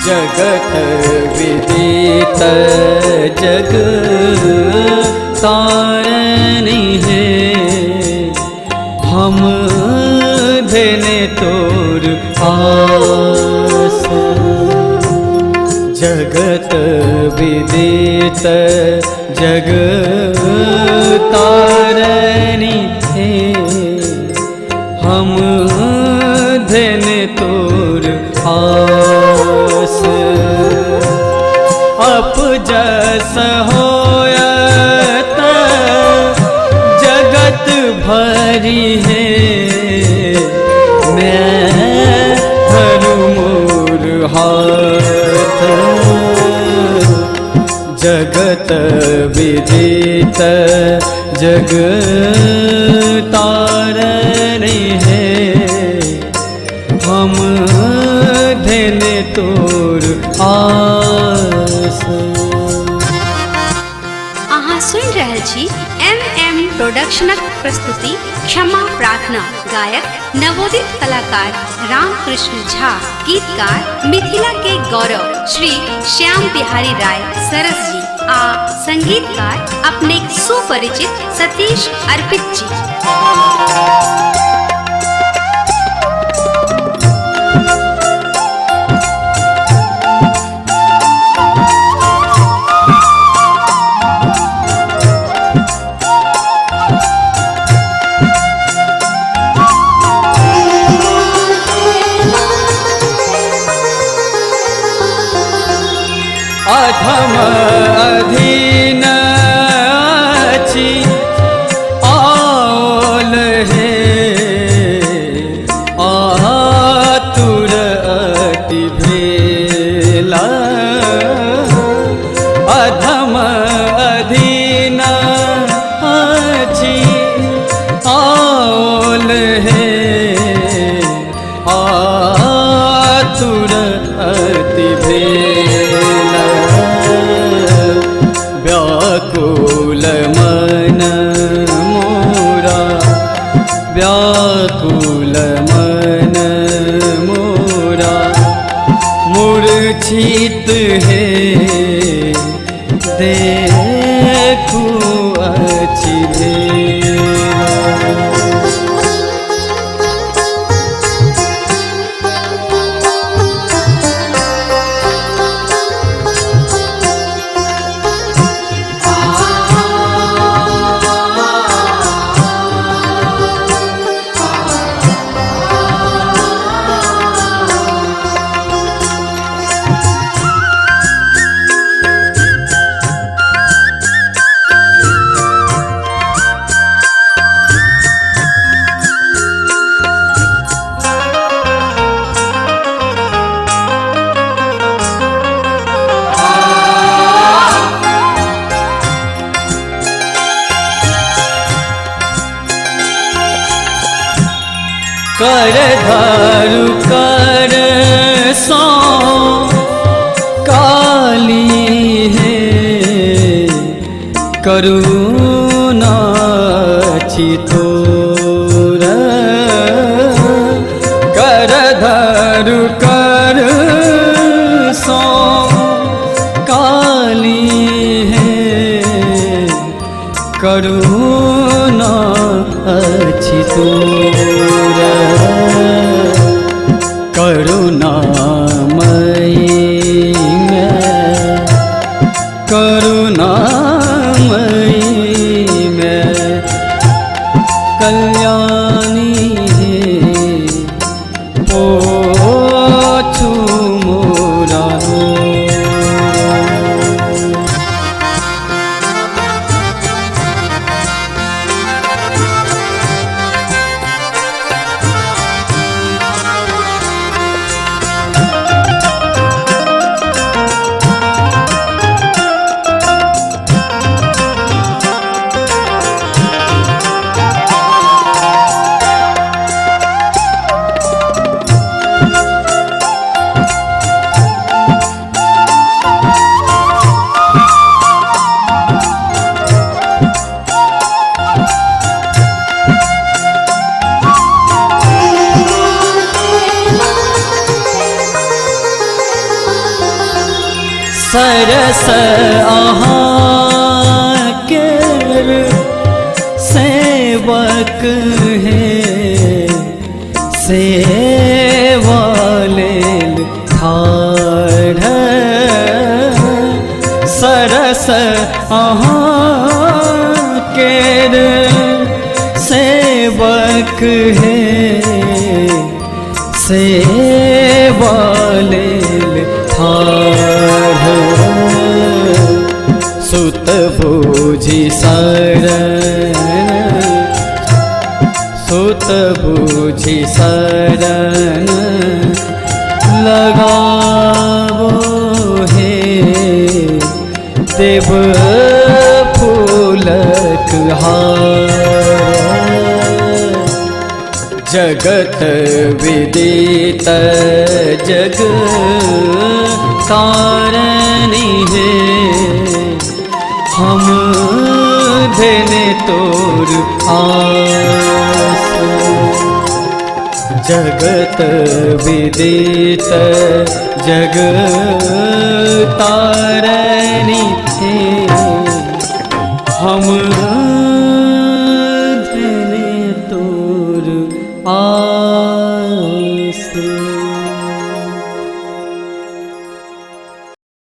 जगत विदित जग तारनी है, हम देने तोर आस। जगत विदित जग तारनी है, हम देने तोर आस। अप जस होयत जगत भरी है, मैं धरु मोर हाथ। जगत विदित जग तारनी है, हम देने तोर आस। अहाँ सुन रहल छी MM प्रोडक्शनक प्रस्तुति क्षमा प्रार्थना। गायक नवोदित कलाकार रामकृष्ण झा, गीतकार मिथिला के गौरव श्री श्याम बिहारी राय सरस जी आ संगीतकार अपने सुपरिचित सतीश अर्पित जी। अधम अधीन छी आल है, आतुर अति भेला। अधम अधीन छी आल है, आतुर अति भेला। व्याकुल मन मोरा, व्याकुल मन मोरा, मूर्छित है देखू अच्छी भेला। कर धरु कर सो काली है, करुणा चितोर। कर धरु कर सो काली है, करुणा चितोर। करुणामयी मैं, करुणामयी मैं, कल्याणी है सरस अहाँ केर सेवक है सेवा लेल ठाढ़ सरस अहाँ केर सेवक है सेवा लेल ठाढ़ सुत बूझि शरण सुत बूझि शरण लगावो हे देव फूलक हार जगत विदित जग तारणी है हम धने तोर आस जगत विदित जग तारणी है हम धने तोर आस।